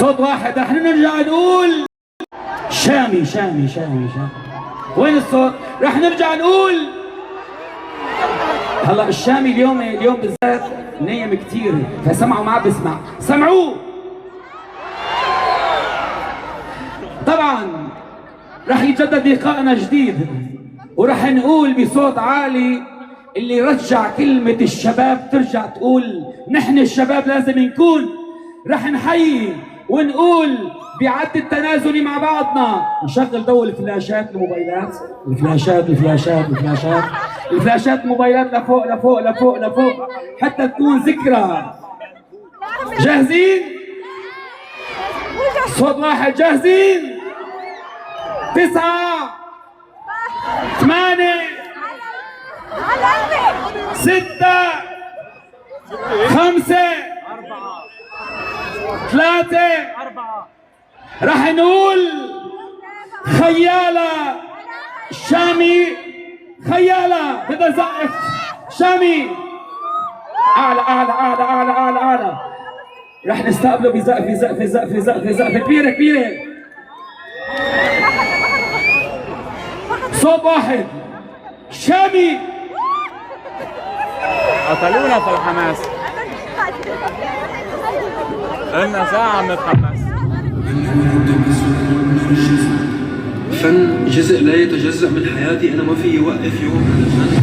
صوت واحد. رح نرجع نقول شامي شامي شامي شامي. وين الصوت؟ رح نرجع نقول هلا الشامي اليوم بالذات نايم كثير، فسمعوا ما عم بسمع، سمعوه. طبعا رح يتجدد لقائنا جديد ورح نقول بصوت عالي اللي رجع كلمة الشباب ترجع تقول نحن الشباب لازم نكون. رح نحيي ونقول بعد التنازل مع بعضنا. نشغل ضوء الفلاشات الموبايلات، الفلاشات الموبايلات لفوق لفوق لفوق لفوق حتى تكون ذكرى. جاهزين؟ صوت واحد. جاهزين؟ 9 8 6 5 3 رح نقول خيالة شامي. خيالة بدها زقف شامي. أعلى أعلى أعلى أعلى أعلى أعلى. رح نستقبله بزقف كبيرة كبيرة. صوت واحد. شامي. قتلونا في الحماس، قلنا ساعة بنتحمس. الفن جزء لا يتجزأ من حياتي، أنا ما في أوقف يوم عن الفن.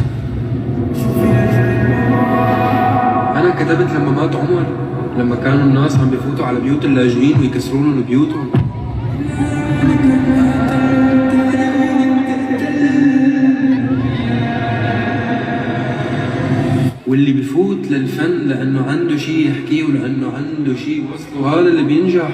أنا كتبت لما مات عمر، لما كانوا الناس عم بفوتوا على بيوت اللاجئين ويكسروا لهم بيوتهم. واللي بفوت للفن لأنه عنده شيء يحكيه ولأنه عنده شيء وصله، هذا اللي بينجح.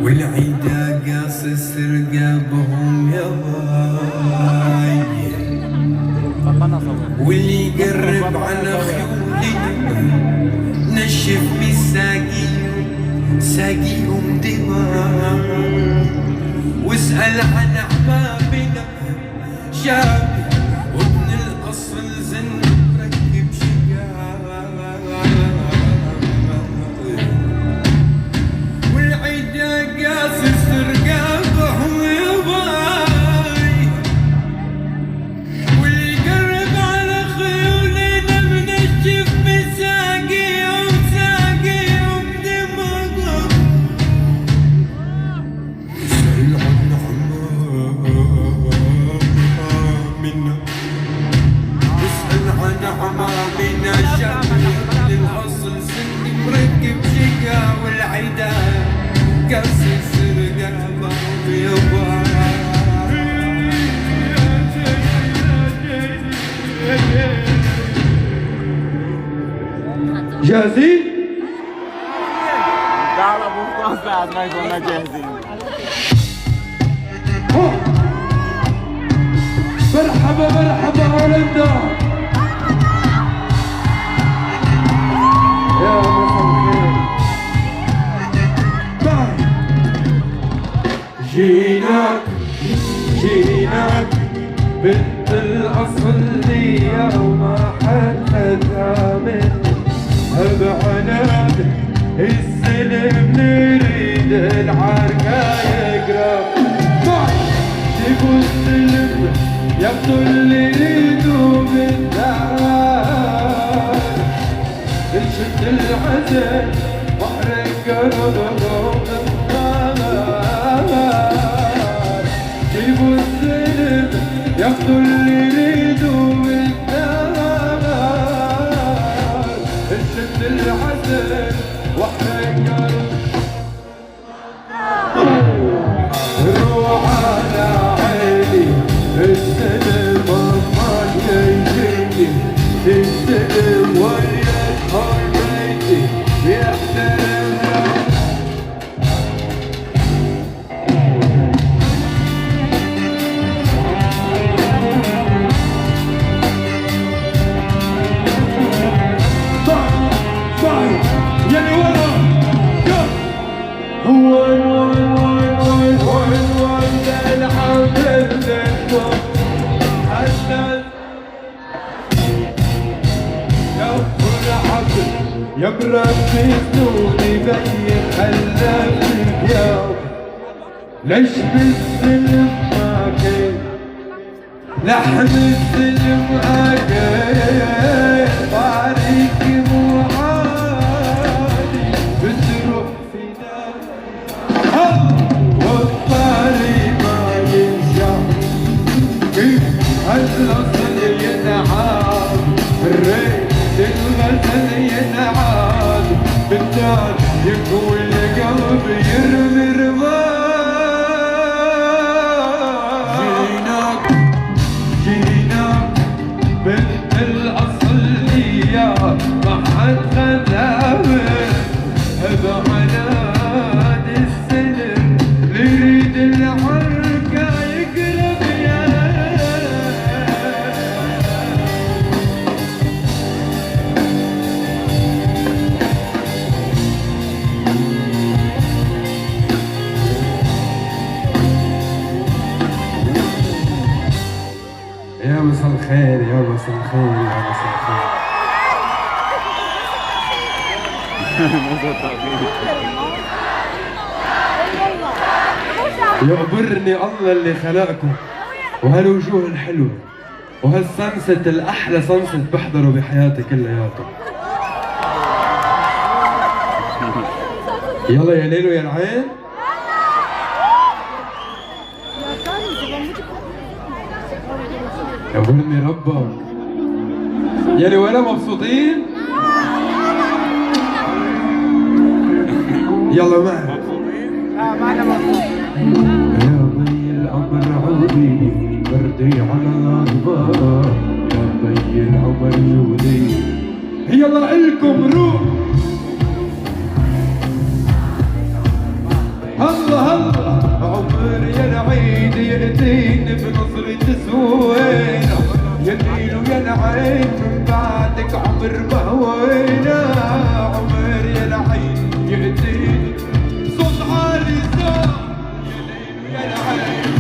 والعيدا قاصص رقابهم يا باي، واللي يقرب على خيولي نشف ساقيهم دماء. واسأل عن أحبابنا شاب وابن الأصل زن مركب شقاق. والعيدا قاصص رقابهم يا باي، واللي يقرب على خيولنا منشف بساقيهم دماغهم. اسأل عن أحبابنا، اسأل عن أحبابنا شاب للأصل سن مركب شقا. والعيدا قاصص رقابهم يا باي. جاهزين؟ تعال ابو خلاص بعد ما يكوننا جاهزين. مرحبا مرحبا هولندا. يا مساء الخير. جيناك بنت الأصل لي وما حد آمن بعناد السلم نريد العركة يقرب. جيبوا السلم ياخدوا اللي يريدوا بالدار نشد الحزن واحرق قلوبهم النار جيبوا السلم ياخدوا اللي يريدوا بالدار نشد الحزن واحرق قلوبهم روح على عيني السلم ما يجيني السلم ويا أهل بيتي يحترمها يلي ورا هو الحمد لله حسن يا كل عبد يا بربي سنوني بين خلافك يا ليش بالسلم ما كان لحم السلم أكل طريق معادي بتروح في نار والطريق ما ينشا كيف الغزل ينعاد الريت الغزل ينعاد بالدار يكوي القلب يرمي رماد جينا بنت الأصلية ما حد خلاها بعناد السلم اللي يريد الحركة يقلب يا يا مساء الخير يا مساء الخير يا مساء الخير يعبرني الله اللي خلقكم وهالوجوه الحلوة وهالسنسة الأحلى سنسة بحضره بحياتي كلياته يلا يا ليل ويا العين يعبرني ربك يلي ولا مبسوطين يلا معي يا بي العمر عودي بردي على الأخبار يا بي العمر جودي يلا إلكم روح الله الله عمر يا العيد يأتيني بنظرة سوينا يا الليل ويا العين من بعدك عمر بهوينا عمر يا العيد يأتيني صوت عالي صوت يا الليل ويا العين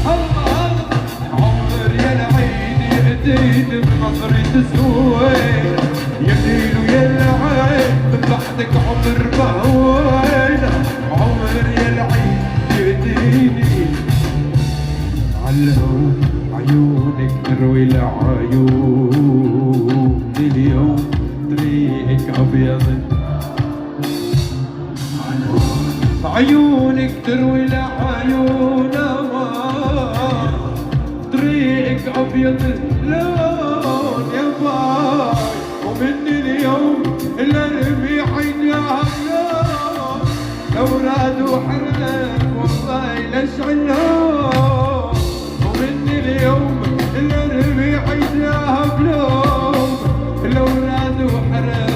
الله الله عمر يا العيد يأتيني بنظرة سوينا يا الليل ويا العين من بعدك عمر بهوينا عمر يا العين يأتيني علقوا عيونك تروي العيون اليوم طريقك أبيض عيونك تروي العيون طريقك أبيض لون يا باي ومن اليوم القلب يحيدها لو رادوا حرقك والله لشعلهم ومن اليوم القلب يحيدها بلوم لو رادوا حرق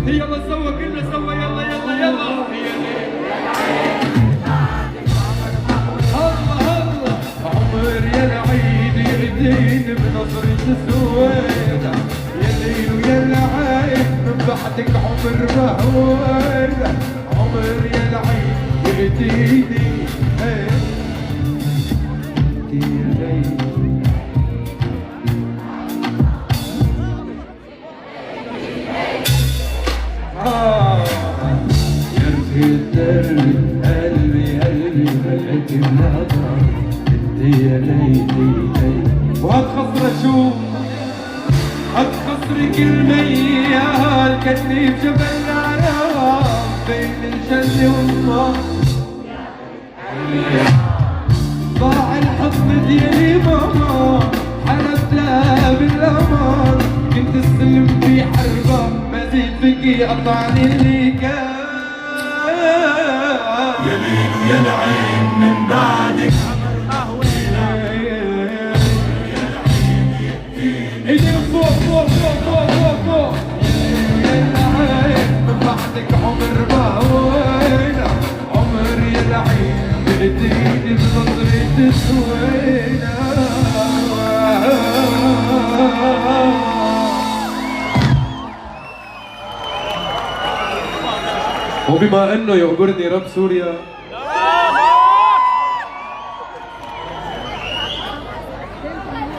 يلا سوا كلنا سوا يلا يلا يلا الله الله عمر يا العيد يهدين بنظرة سوينا يا الليل ويا العين من بعدك عمر بهوينا عمر يا العين يهديني يا رفيق قلبي قلبي ملك النهار يا ليلي وهالخصرة شو هالخصر كل ميال كتني بجبل العرام بين الجنة والنار ضاع الحضن ديالي ماما حرمتها بالامان كنت السلم في حربة ما زيد بكي قطعني اللي كان يا ليل ويا العين من بعدك ايدينا فوق فوق فوق فوق فوق فوق يا العين من بعدك عمر ما هوينا عمر يا العين بايديني بنظرة سوينا وبما انه يعبرني رب سوريا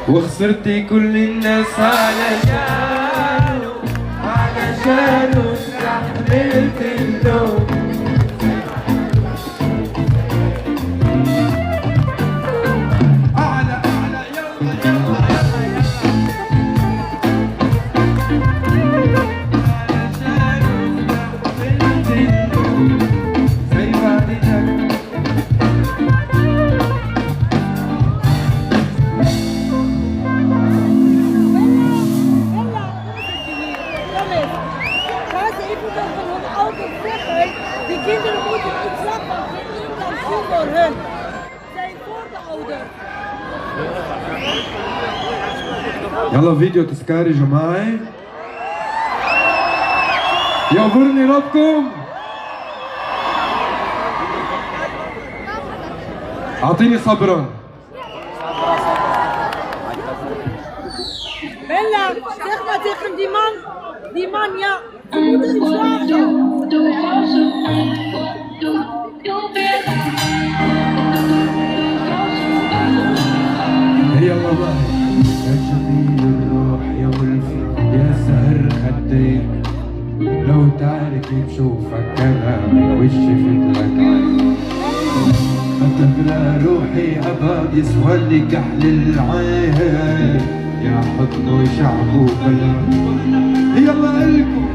وخسرتي كل الناس علشانه استحملت اللوم أعلى أعلى يلا يلا يلا علشانه استحملت اللوم زي والدك Die kinderen moeten iets lachen, geen kan zien voor hun. Zijn voor de ouders. يلا فيديو تذكاري جماعي يعبرني ربكم اعطيني صبرا Bella, zeg maar tegen die man ja, we moeten iets lachen. يلا معي يا جميل الروح يا ولفي يا سهر خديك لو تعرف بشوفك كمان وشي فتلك عين ما تغلى روحي ابد يسوى لي كحل العين يا حضن وشعب وقلب يلا الكم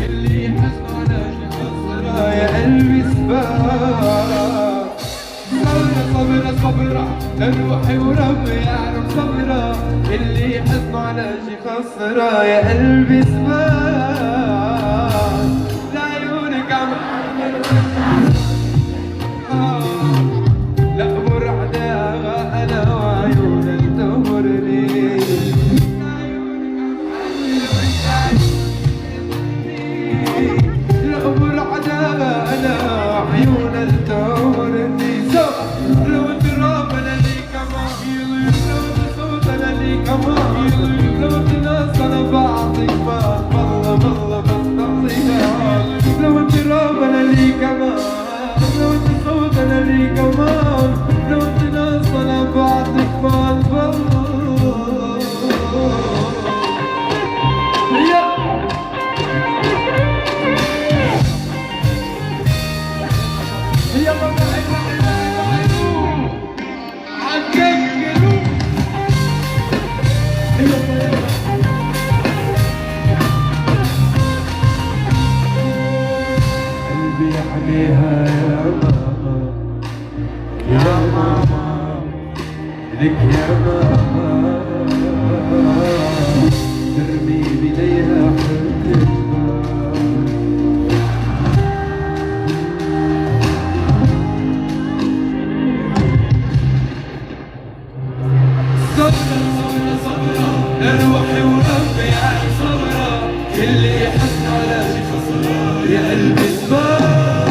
اللي حزنوا على شخصرة يا قلبي سبارة صبرة صبرة لروحي وربي يعرف صبرة اللي حزنوا على شي خسرة يا قلبي سبارة لعيونك عم لا برعداها انا وعيونك تمرني لا برعداها انا وعيونك تمرني لو تراب انا لي كمان لو صوت انا لي كمان لو تناس انا بعطيك والله والله بستعطيها لو تراب انا لي كمان لو صوت انا لي كمان لو تناس انا بعطيك والله قلبي عليها يا ماما لك يا ماما ترمي بليها حبتك روحي وربي يعني صبرة اللي يحس على شي خسرة يا قلبي صبرة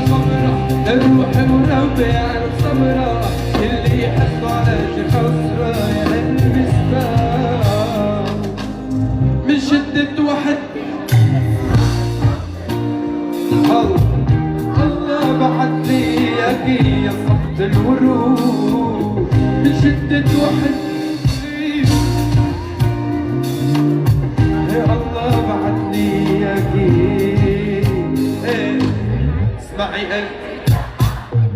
صبرة روحي وربي يعني صبرة اللي يحس على شي خسرة يا قلبي صبرة من شدة وحد الله بعت لي اياكي يا صبت الورود من شدة وحد يا الله بعت لي اياكي معي أنت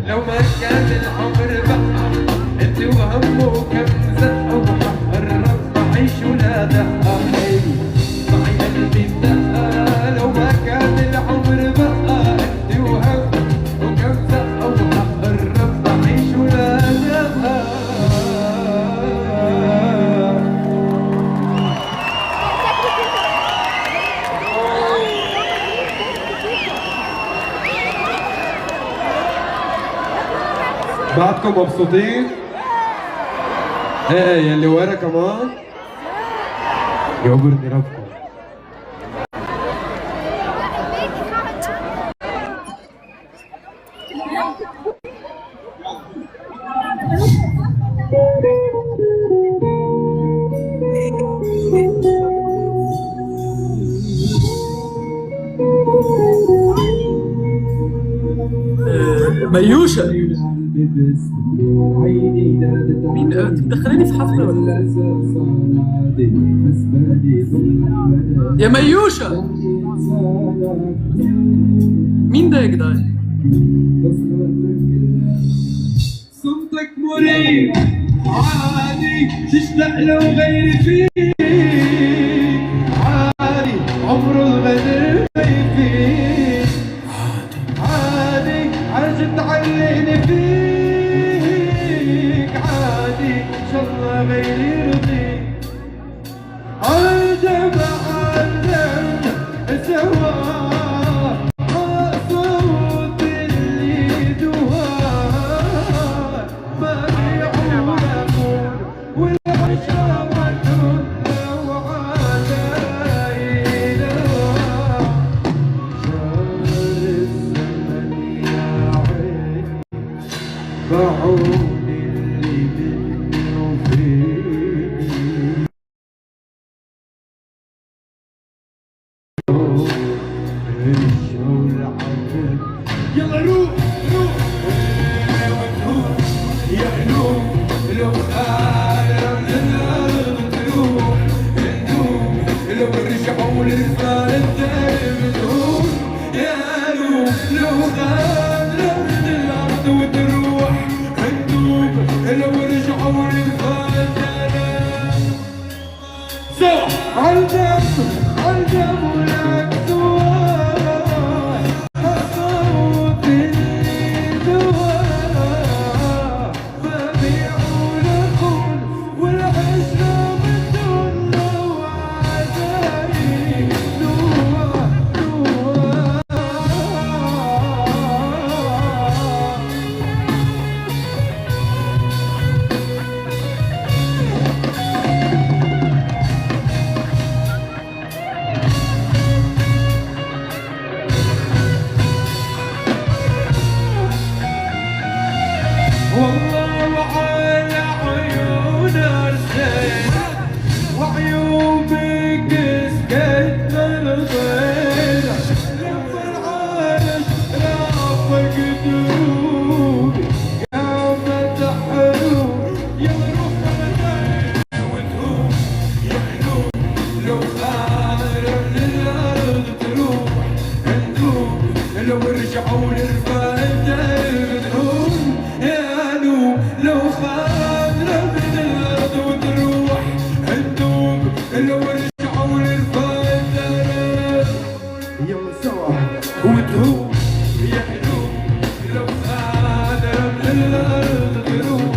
لو ما كان العمر بقى انت وهمه كم زقة وحقرب بعيش ولا دقة معي قلبي بدقة لو ما كان العمر بقى انت وهمه وكم زقة وحقرب بعيش ولا دقة. بعدكم مبسوطين؟ ايه يلي ورا كمان؟ يعبرني ربكم. ميوشة مين تدخليني في حفلة ولا يا ميوشة مين ده يا جدعان؟ صمتك مريب عادي تشتاق لو غير فيك عادي عمر الغدر ما يفيك عادي عشان تعلقني فيك عادي ان شاء الله غيري يرضيك عالم عالم سوا صوت اللي دوار ما بيعولكم والعشرة ما ترد وعلينا شهر الزمن يا عين بعوني اللي مني وفيك يلا روح روح يا قلوب لو خالم لنا تروح ندوم لو رجعوا للفال بتروح يا قلوب لو خالم الارض وتروح ندوم لو رجعوا للفال سوا عالدم عالدم ولك والله وعلى عيون ارسل وعيوبك سكت الغير لما العرش رافق دروبي يا فتح حروب يا روح مدين وتهوب يا قلوب لو خارم للارض تروح ندوب لو رجعوا للفاتح تهوب لو خاطرة من الأرض وتروح هندوب لو رجعوا للفاترة يلا سوا وتهوب يا قلوب لو خاطرة من الأرض تروح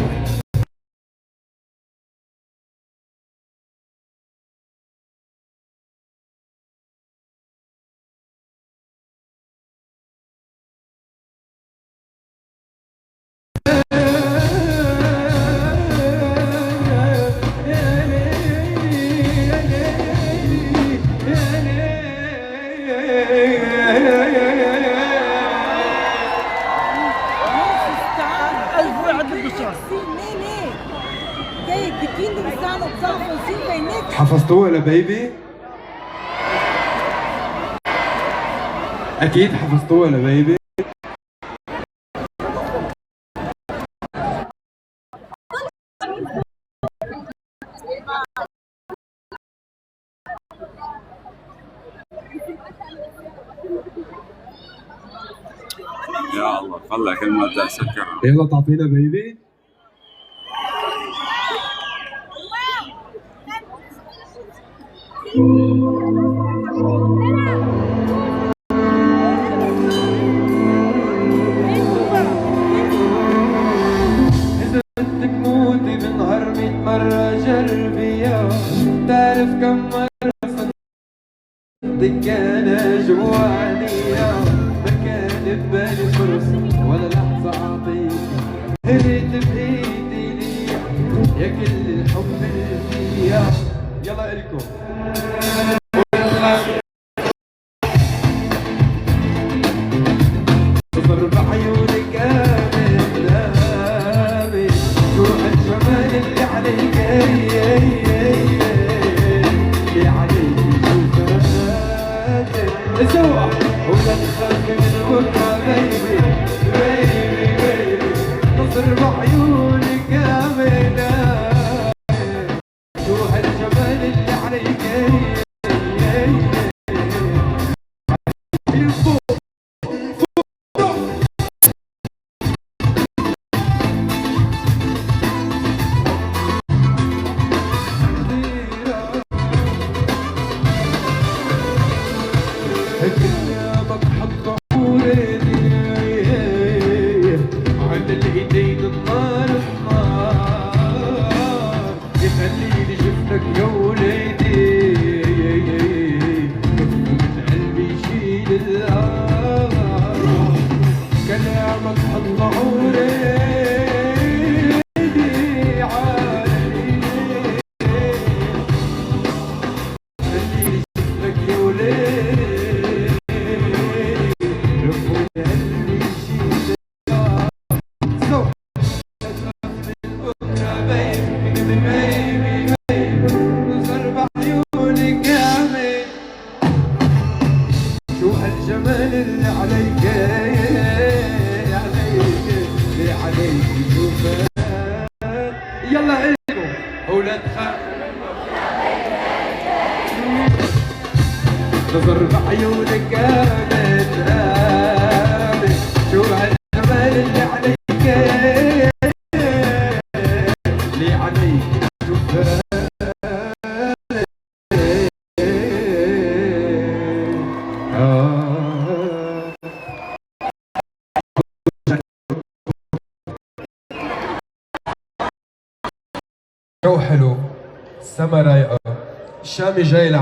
حفظتوها ولا بيبي؟ أكيد حفظتوها ولا بيبي؟ يا الله طلع كلمة سكر. يلا تعطينا بيبي. إذا بدك موتي بنهار 100 مرة جربيها، تعرف كم مرة صدق أنا جوانية، ما كان ببالي فرص ولا لحظة أعطيك، هريت بإيدي ليك يا كل الحب اللي فيها. يلا إلكم صبر بعيونك آمن آمن، روح الجمال اللي عليك اللي عليك شوفاتك سوا، ولا تخاف من بكرة بيبي بيبي بيبي، نصر بعيونك آمن آمن، روح الجمال اللي عليك كلامك حط عوريني على الايدين النار النار، يخليني شفتك يا وليدي من قلبي يشيل الهار. كلامك حط عوريني على الايدين، خليني شفتك يا وليدي الجمال اللي عليك عليك اللي عليك شوفك. يلا إلكم أولاد خالد نظر بعيونك آمن آمن، شوف هالجمال اللي عليك اللي عليك شوفك. جو حلو، السما رايقة، الشامي جاي